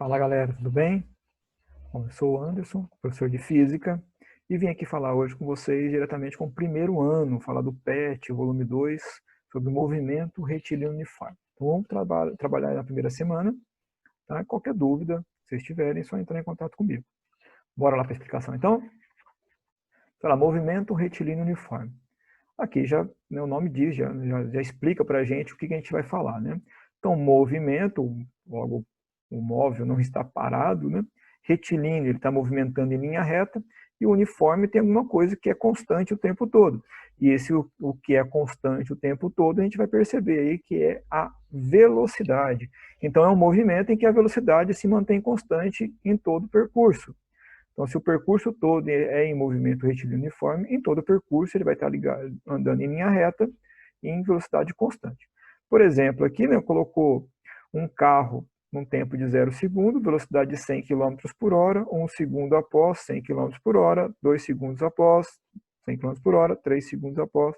Fala galera, tudo bem? Bom, eu sou o Anderson, professor de Física, e vim aqui falar hoje com vocês diretamente com o primeiro ano, falar do PET, volume 2, sobre o movimento retilíneo uniforme. Então vamos trabalhar na primeira semana, tá? Qualquer dúvida, se vocês tiverem, é só entrar em contato comigo. Bora lá para a explicação então? Fala, movimento retilíneo uniforme. Aqui já, né, o nome diz, já explica para a gente o que a gente vai falar, né? Então, movimento, logo o móvel não está parado, né? Retilíneo, ele está movimentando em linha reta, e o uniforme tem alguma coisa que é constante o tempo todo. E o que é constante o tempo todo, a gente vai perceber aí que é a velocidade. Então, é um movimento em que a velocidade se mantém constante em todo o percurso. Então, se o percurso todo é em movimento retilíneo uniforme, em todo o percurso ele vai estar andando em linha reta e em velocidade constante. Por exemplo, aqui, né, colocou um carro num tempo de 0 segundo, velocidade de 100 km por hora, 1 segundo após 100 km por hora, 2 segundos após 100 km por hora, 3 segundos após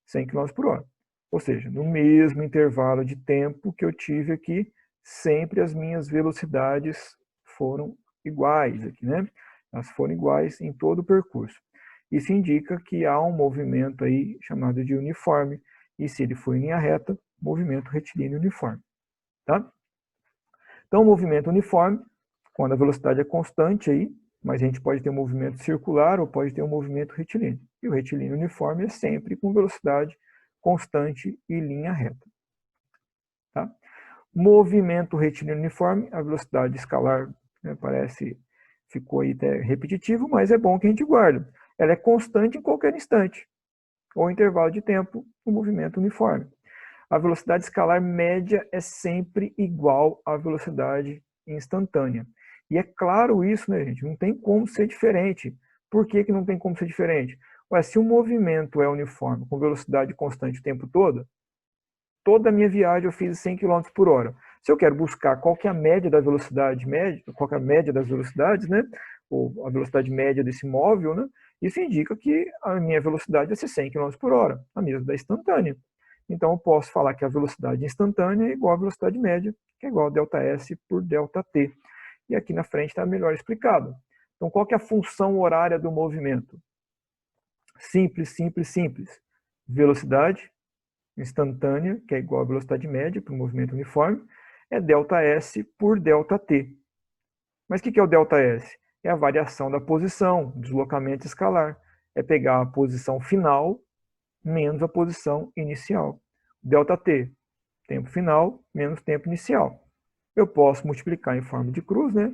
100 km por hora. Ou seja, no mesmo intervalo de tempo que eu tive aqui, sempre as minhas velocidades foram iguais aqui, né? Elas foram iguais em todo o percurso. Isso indica que há um movimento aí chamado de uniforme, e se ele for em linha reta, movimento retilíneo uniforme, tá? Então, o movimento uniforme, quando a velocidade é constante aí, mas a gente pode ter um movimento circular ou pode ter um movimento retilíneo. E o retilíneo uniforme é sempre com velocidade constante e linha reta, tá? Movimento retilíneo uniforme, a velocidade escalar, né, ficou aí até repetitivo, mas é bom que a gente guarde. Ela é constante em qualquer instante, ou intervalo de tempo, o movimento uniforme. A velocidade escalar média é sempre igual à velocidade instantânea. E é claro isso, né, gente? Não tem como ser diferente. Por que não tem como ser diferente? Ué, se o movimento é uniforme, com velocidade constante o tempo todo, toda a minha viagem eu fiz 100 km por hora. Se eu quero buscar qual que é a média da velocidade média, qual que é a média das velocidades, né? Ou a velocidade média desse móvel, né? Isso indica que a minha velocidade vai ser 100 km por hora, a mesma da instantânea. Então eu posso falar que a velocidade instantânea é igual à velocidade média, que é igual a ΔS por ΔT. E aqui na frente está melhor explicado. Então qual que é a função horária do movimento? Simples, simples, simples. Velocidade instantânea, que é igual à velocidade média para o movimento uniforme, é ΔS por ΔT. Mas o que é o ΔS? É a variação da posição, deslocamento escalar. É pegar a posição final menos a posição inicial. ΔT, tempo final menos tempo inicial. Eu posso multiplicar em forma de cruz, né?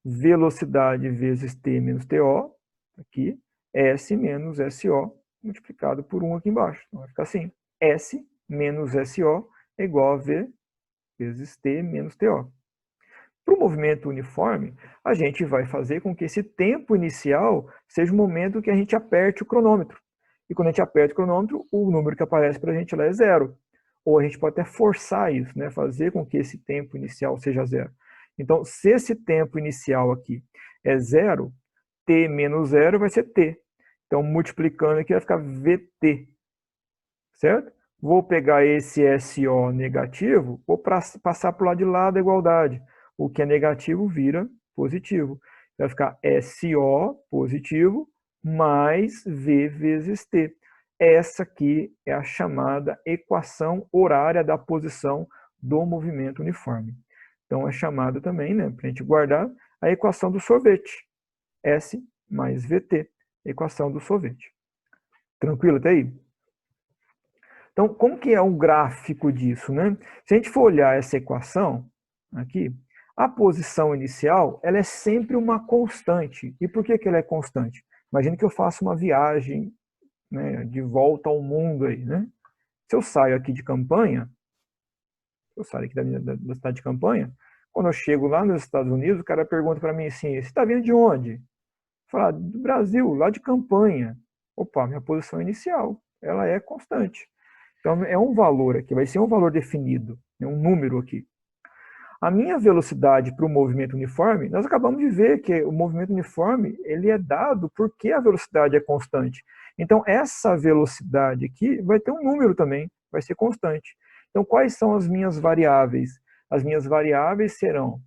Velocidade vezes T menos TO, aqui, S menos SO, multiplicado por 1 aqui embaixo. Então vai ficar assim, S menos SO é igual a V vezes T menos TO. Para o movimento uniforme, a gente vai fazer com que esse tempo inicial seja o momento que a gente aperte o cronômetro. E quando a gente aperta o cronômetro, o número que aparece para a gente lá é zero. Ou a gente pode até forçar isso, né? Fazer com que esse tempo inicial seja zero. Então, se esse tempo inicial aqui é zero, t menos zero vai ser t. Então, multiplicando aqui vai ficar vt, certo? Vou pegar esse SO negativo, vou passar para o lado de lá da igualdade. O que é negativo vira positivo. Vai ficar SO positivo mais V vezes T. Essa aqui é a chamada equação horária da posição do movimento uniforme. Então é chamada também, né, para a gente guardar, a equação do sorvete. S mais VT, equação do sorvete. Tranquilo até aí? Então, como que é o gráfico disso, né? Se a gente for olhar essa equação aqui, a posição inicial, ela é sempre uma constante. E por que ela é constante? Imagina que eu faço uma viagem, né, de volta ao mundo aí, né? Se eu saio aqui de Campanha, eu saio aqui da cidade de Campanha, quando eu chego lá nos Estados Unidos, o cara pergunta para mim assim, você está vindo de onde? Falar, do Brasil, lá de Campanha. Opa, minha posição inicial, ela é constante. Então, é um valor aqui, vai ser um valor definido, é um número aqui. A minha velocidade para o movimento uniforme, nós acabamos de ver que o movimento uniforme ele é dado porque a velocidade é constante. Então, essa velocidade aqui vai ter um número também, vai ser constante. Então, quais são as minhas variáveis? As minhas variáveis serão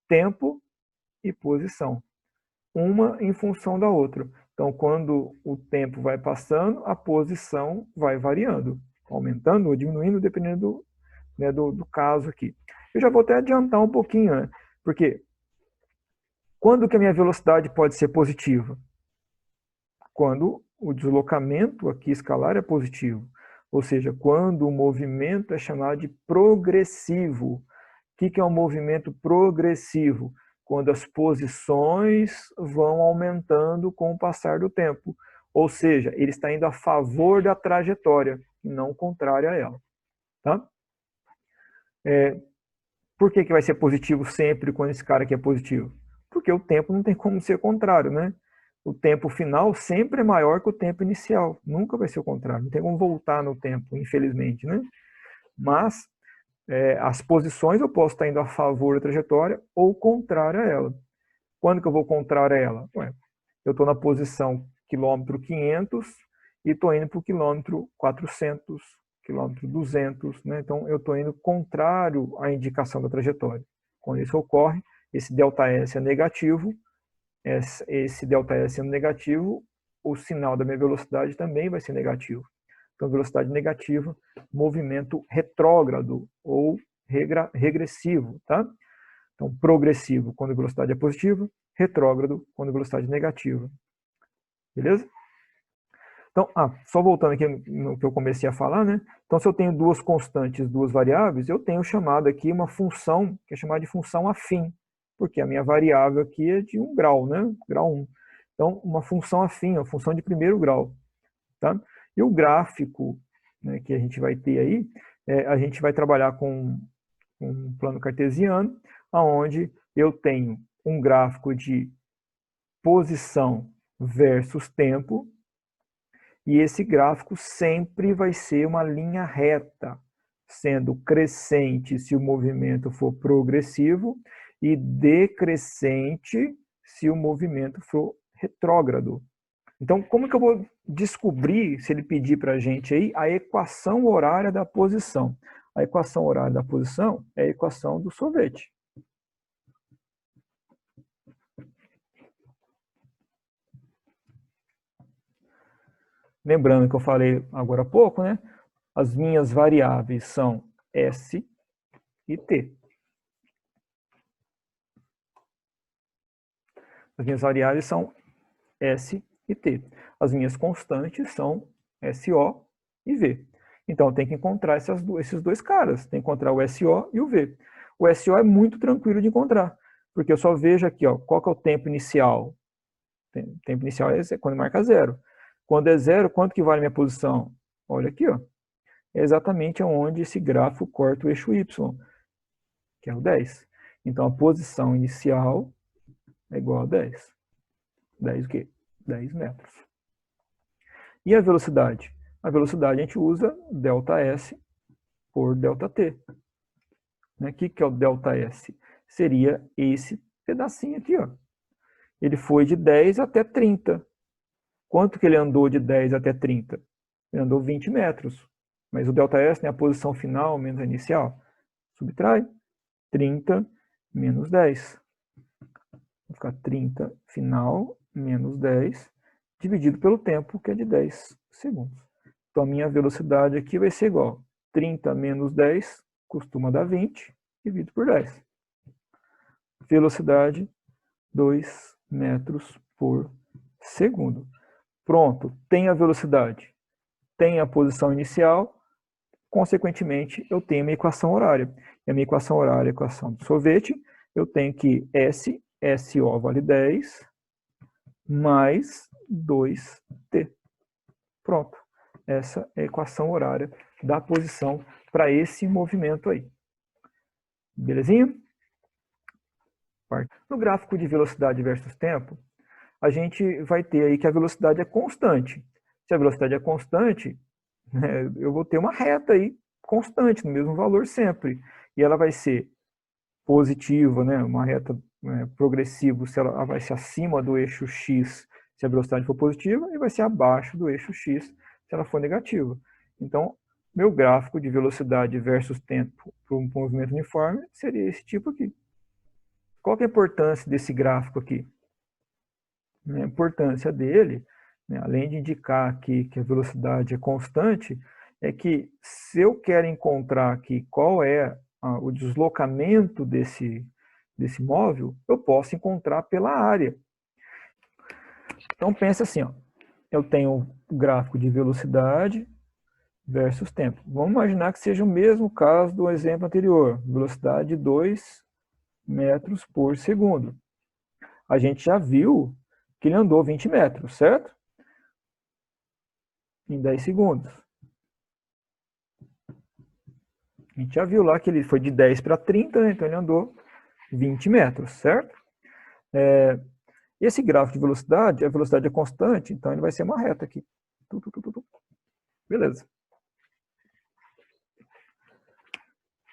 tempo e posição, uma em função da outra. Então, quando o tempo vai passando, a posição vai variando, aumentando ou diminuindo, dependendo do caso aqui. Eu já vou até adiantar um pouquinho, né? Porque quando que a minha velocidade pode ser positiva? Quando o deslocamento aqui escalar é positivo. Ou seja, quando o movimento é chamado de progressivo. O que é um movimento progressivo? Quando as posições vão aumentando com o passar do tempo. Ou seja, ele está indo a favor da trajetória, e não contrária a ela. Tá? Por que vai ser positivo sempre quando esse cara aqui é positivo? Porque o tempo não tem como ser contrário, né? O tempo final sempre é maior que o tempo inicial. Nunca vai ser o contrário. Não tem como voltar no tempo, infelizmente, né? Mas as posições eu posso estar indo a favor da trajetória ou contrária a ela. Quando que eu vou contrária a ela? Eu estou na posição quilômetro 500 e estou indo para o quilômetro 400, quilômetro 200, né? Então eu estou indo contrário à indicação da trajetória. Quando isso ocorre, esse ΔS é negativo, esse ΔS sendo negativo, o sinal da minha velocidade também vai ser negativo. Então, velocidade negativa, movimento retrógrado ou regressivo, tá? Então, progressivo quando a velocidade é positiva, retrógrado quando a velocidade é negativa. Beleza? Então, só voltando aqui no que eu comecei a falar, né? Então, se eu tenho duas constantes, duas variáveis, eu tenho chamado aqui uma função, que é chamada de função afim, porque a minha variável aqui é de 1 grau, né? Grau 1. Então, uma função afim, uma função de primeiro grau, tá? E o gráfico, né, que a gente vai ter aí, a gente vai trabalhar com um plano cartesiano, onde eu tenho um gráfico de posição versus tempo, e esse gráfico sempre vai ser uma linha reta, sendo crescente se o movimento for progressivo e decrescente se o movimento for retrógrado. Então, como que eu vou descobrir, se ele pedir para a gente aí, a equação horária da posição? A equação horária da posição é a equação do sorvete. Lembrando que eu falei agora há pouco, né? As minhas variáveis são S e T. As minhas variáveis são S e T. As minhas constantes são SO e V. Então, eu tenho que encontrar esses dois caras. Tem que encontrar o SO e o V. O SO é muito tranquilo de encontrar, porque eu só vejo aqui, ó, qual que é o tempo inicial. O tempo inicial é quando marca 0. Quando é 0, quanto que vale a minha posição? Olha aqui, ó. É exatamente onde esse gráfico corta o eixo Y, que é o 10. Então, a posição inicial é igual a 10. 10 o quê? 10 metros. E a velocidade? A velocidade a gente usa ΔS por ΔT. O que é o ΔS? Seria esse pedacinho aqui, ó. Ele foi de 10 até 30. Quanto que ele andou de 10 até 30? Ele andou 20 metros. Mas o ΔS, né, a posição final menos a inicial, subtrai 30 menos 10. Vai ficar 30 final menos 10 dividido pelo tempo, que é de 10 segundos. Então, a minha velocidade aqui vai ser igual a 30 menos 10, costuma dar 20, dividido por 10. Velocidade, 2 metros por segundo. Pronto, tem a velocidade, tem a posição inicial, consequentemente, eu tenho a minha equação horária. E a minha equação horária é a equação do sorvete, eu tenho que SO vale 10, mais 2T. Pronto. Essa é a equação horária da posição para esse movimento aí. Belezinha? No gráfico de velocidade versus tempo, a gente vai ter aí que a velocidade é constante. Se a velocidade é constante, né, eu vou ter uma reta aí constante, no mesmo valor sempre. E ela vai ser positiva, né, uma reta progressiva, se ela vai ser acima do eixo X se a velocidade for positiva, e vai ser abaixo do eixo X se ela for negativa. Então, meu gráfico de velocidade versus tempo para um movimento uniforme seria esse tipo aqui. Qual que é a importância desse gráfico aqui? A importância dele, né, além de indicar aqui que a velocidade é constante, é que se eu quero encontrar aqui qual é o deslocamento desse móvel, eu posso encontrar pela área. Então pensa assim, ó, eu tenho o gráfico de velocidade versus tempo. Vamos imaginar que seja o mesmo caso do exemplo anterior, velocidade de 2 metros por segundo. A gente já viu que ele andou 20 metros, certo? Em 10 segundos. A gente já viu lá que ele foi de 10 para 30, né? Então ele andou 20 metros, certo? Esse gráfico de velocidade, a velocidade é constante, então ele vai ser uma reta aqui. Beleza.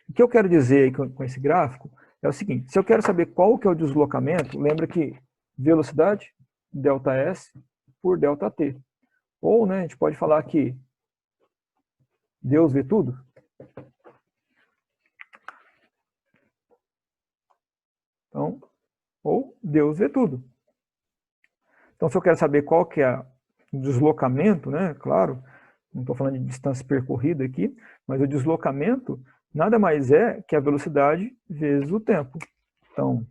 O que eu quero dizer aí com esse gráfico é o seguinte, se eu quero saber qual que é o deslocamento, lembra que velocidade, ΔS, por ΔT. Ou, né, a gente pode falar que Deus vê tudo. Então, ou Deus vê tudo. Então, se eu quero saber qual que é o deslocamento, né, claro, não estou falando de distância percorrida aqui, mas o deslocamento nada mais é que a velocidade vezes o tempo. Então,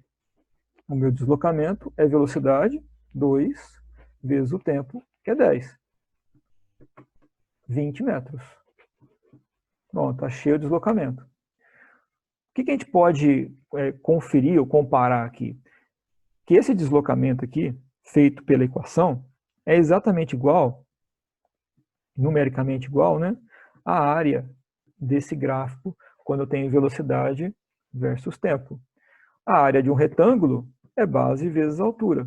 o meu deslocamento é velocidade 2 vezes o tempo, que é 10. 20 metros. Pronto, está cheio o deslocamento. O que a gente pode conferir ou comparar aqui? Que esse deslocamento aqui, feito pela equação, é exatamente igual, numericamente igual, né, à área desse gráfico quando eu tenho velocidade versus tempo. A área de um retângulo é base vezes altura.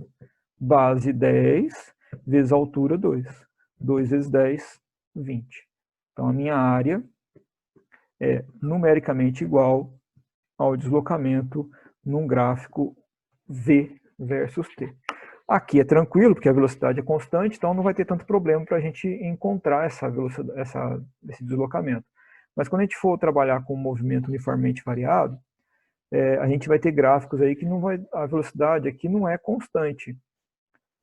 Base 10 vezes altura 2. 2 vezes 10, 20. Então a minha área é numericamente igual ao deslocamento num gráfico V versus T. Aqui é tranquilo, porque a velocidade é constante, então não vai ter tanto problema para a gente encontrar essa velocidade, esse deslocamento. Mas quando a gente for trabalhar com um movimento uniformemente variado, a gente vai ter gráficos aí que não vai, a velocidade aqui não é constante,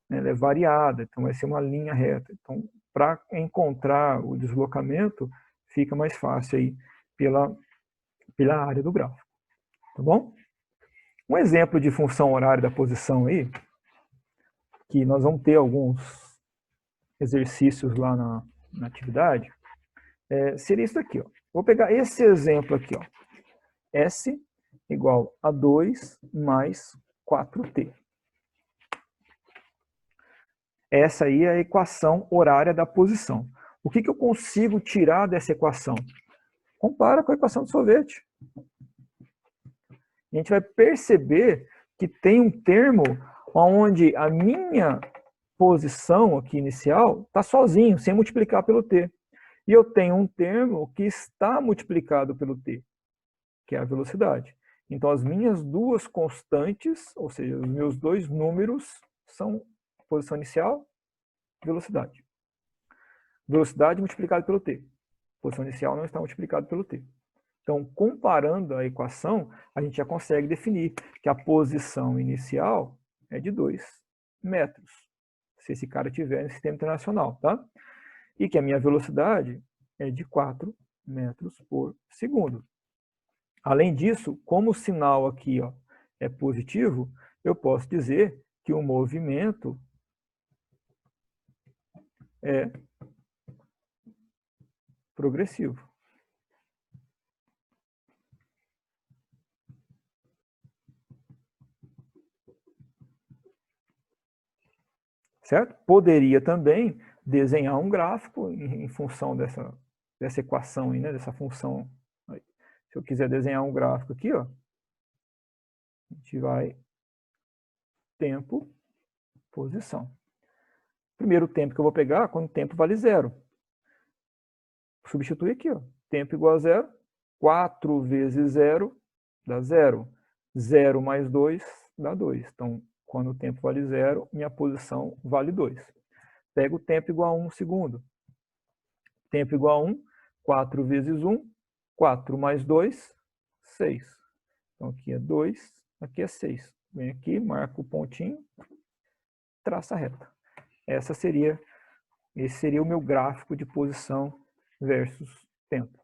né, ela é variada, então vai ser uma linha reta. Então, para encontrar o deslocamento, fica mais fácil aí pela área do gráfico. Tá bom? Um exemplo de função horária da posição aí, que nós vamos ter alguns exercícios lá na atividade, seria isso aqui. Ó. Vou pegar esse exemplo aqui. Ó. S igual a 2 mais 4t. Essa aí é a equação horária da posição. O que eu consigo tirar dessa equação? Compara com a equação do sorvete. A gente vai perceber que tem um termo onde a minha posição aqui inicial está sozinho, sem multiplicar pelo t. E eu tenho um termo que está multiplicado pelo t, que é a velocidade. Então, as minhas duas constantes, ou seja, os meus dois números, são posição inicial, velocidade. Velocidade multiplicado pelo t. Posição inicial não está multiplicado pelo t. Então, comparando a equação, a gente já consegue definir que a posição inicial é de 2 metros, se esse cara estiver no sistema internacional, tá? E que a minha velocidade é de 4 metros por segundo. Além disso, como o sinal aqui ó, é positivo, eu posso dizer que o movimento é progressivo. Certo? Poderia também desenhar um gráfico em função dessa equação aí, né, dessa função. Aí. Se eu quiser desenhar um gráfico aqui, ó, a gente vai tempo, posição. Primeiro tempo que eu vou pegar quando o tempo vale zero. Substitui aqui, ó, tempo igual a zero, 4 vezes zero dá zero. 0 mais 2 dá 2. Então, quando o tempo vale zero, minha posição vale 2. Pego o tempo igual a 1 segundo. Tempo igual a 1, 4 vezes 1, 4 mais 2, 6. Então aqui é 2, aqui é 6. Vem aqui, marca o pontinho, traça a reta. Esse seria o meu gráfico de posição versus tempo.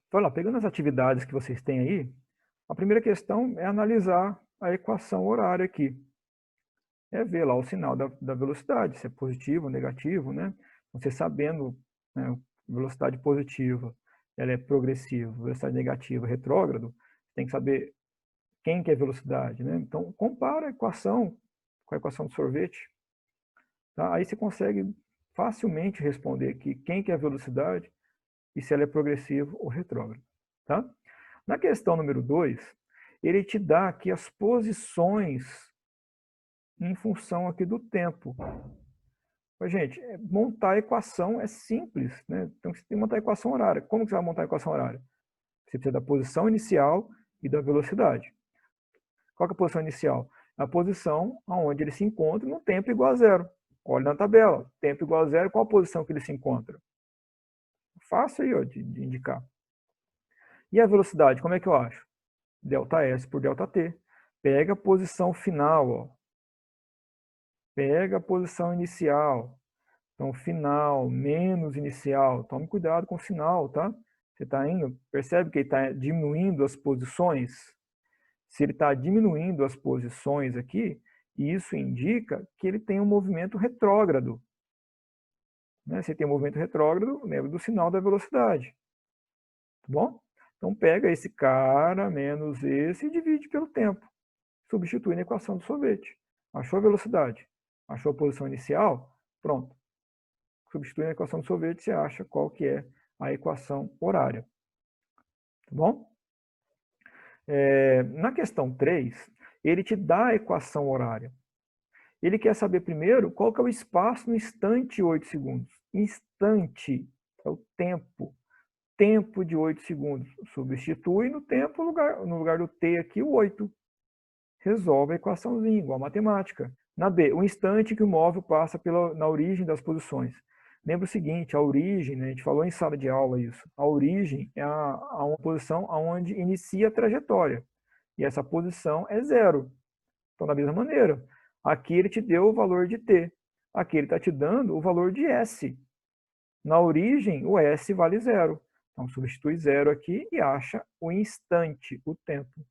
Então, lá, pegando as atividades que vocês têm aí, a primeira questão é analisar a equação horária aqui. É ver lá o sinal da velocidade, se é positivo ou negativo, né? Você sabendo, né, velocidade positiva, ela é progressiva, velocidade negativa, retrógrado, tem que saber quem que é velocidade, né? Então, compara a equação com a equação do sorvete, tá? Aí você consegue facilmente responder aqui quem que é a velocidade e se ela é progressiva ou retrógrada, tá? Na questão número 2, ele te dá aqui as posições em função aqui do tempo. Mas, gente, montar a equação é simples, né? Então, você tem que montar a equação horária. Como que você vai montar a equação horária? Você precisa da posição inicial e da velocidade. Qual que é a posição inicial? A posição onde ele se encontra no tempo igual a zero. Olha na tabela, tempo igual a zero, qual a posição que ele se encontra? Fácil aí, ó, de indicar. E a velocidade, como é que eu acho? ΔS por ΔT. Pega a posição final, ó. Pega a posição inicial. Então, final menos inicial. Tome cuidado com o final, tá? Você está indo, percebe que ele está diminuindo as posições? Se ele está diminuindo as posições aqui, isso indica que ele tem um movimento retrógrado. Né? Se ele tem um movimento retrógrado, lembra do sinal da velocidade. Tá bom? Então, pega esse cara menos esse e divide pelo tempo. Substitui na equação do sorvete. Achou a velocidade? Achou a posição inicial? Pronto. Substitui na equação do sorvete, você acha qual que é a equação horária. Tá bom? Na questão 3, ele te dá a equação horária. Ele quer saber primeiro qual que é o espaço no instante 8 segundos. Instante é o tempo. Tempo de 8 segundos. Substitui no tempo, no lugar do t aqui, o 8. Resolve a equaçãozinha, igual a matemática. Na B, o instante que o móvel passa na origem das posições. Lembra o seguinte, a origem, né, a gente falou em sala de aula isso, a origem é uma posição onde inicia a trajetória. E essa posição é zero. Então, da mesma maneira, aqui ele te deu o valor de t. Aqui ele está te dando o valor de s. Na origem, o s vale zero. Então, substitui zero aqui e acha o instante, o tempo.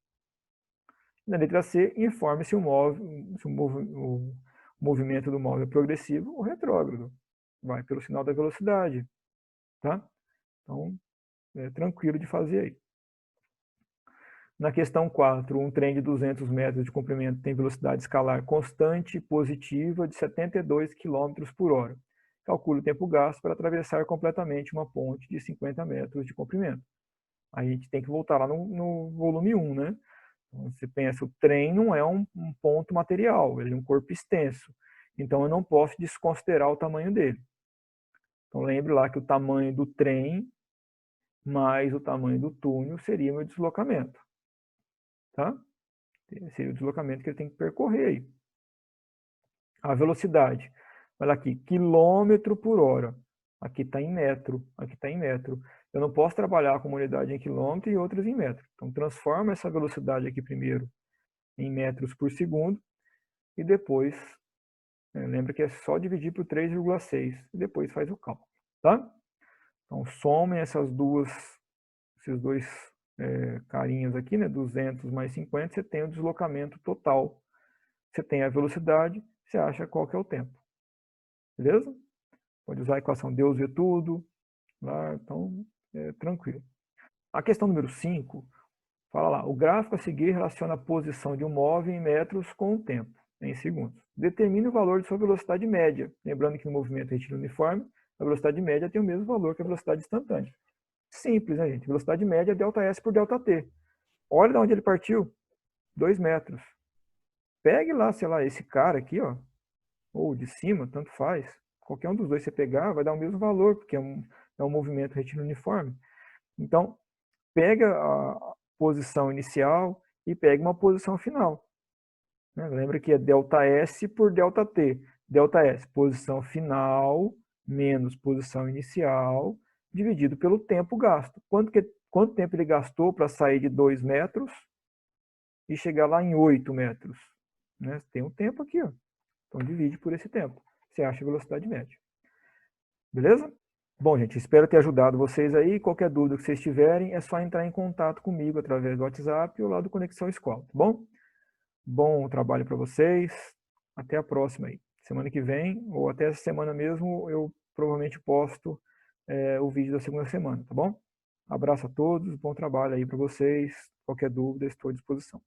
Na letra C, informe se o movimento do móvel é progressivo ou retrógrado. Vai pelo sinal da velocidade. Tá? Então, é tranquilo de fazer aí. Na questão 4, um trem de 200 metros de comprimento tem velocidade escalar constante positiva de 72 km por hora. Calcule o tempo gasto para atravessar completamente uma ponte de 50 metros de comprimento. Aí a gente tem que voltar lá no volume 1, né? Então, você pensa, o trem não é um ponto material, ele é um corpo extenso. Então, eu não posso desconsiderar o tamanho dele. Então, lembre lá que o tamanho do trem mais o tamanho do túnel seria meu deslocamento. Tá? Seria o deslocamento que ele tem que percorrer aí. A velocidade. Olha aqui, quilômetro por hora. Aqui está em metro, aqui está em metro. Eu não posso trabalhar com uma unidade em quilômetro e outras em metro. Então, transforma essa velocidade aqui primeiro em metros por segundo e depois, lembra que é só dividir por 3,6 e depois faz o cálculo, tá? Então, somem esses dois carinhas aqui, né? 200 mais 50, você tem o deslocamento total. Você tem a velocidade, você acha qual que é o tempo. Beleza? Pode usar a equação Deus vê tudo, lá, então tranquilo. A questão número 5, fala lá, o gráfico a seguir relaciona a posição de um móvel em metros com o tempo, em segundos. Determine o valor de sua velocidade média. Lembrando que no movimento retilíneo uniforme, a velocidade média tem o mesmo valor que a velocidade instantânea. Simples, né, gente? Velocidade média é ΔS por ΔT. Olha de onde ele partiu. 2 metros. Pegue lá, sei lá, esse cara aqui, ó, ou de cima, tanto faz. Qualquer um dos dois você pegar, vai dar o mesmo valor, porque é um movimento retilíneo uniforme. Então, pega a posição inicial e pega uma posição final. Lembra que é ΔS por ΔT. ΔS, posição final, menos posição inicial, dividido pelo tempo gasto. Quanto tempo ele gastou para sair de 2 metros e chegar lá em 8 metros? né? Tem um tempo aqui, ó. Então divide por esse tempo. Você acha a velocidade média. Beleza? Bom, gente, espero ter ajudado vocês aí. Qualquer dúvida que vocês tiverem, é só entrar em contato comigo através do WhatsApp ou lá do Conexão Escola, tá bom? Bom trabalho para vocês. Até a próxima aí. Semana que vem, ou até essa semana mesmo, eu provavelmente posto o vídeo da segunda semana, tá bom? Abraço a todos, bom trabalho aí para vocês. Qualquer dúvida, estou à disposição.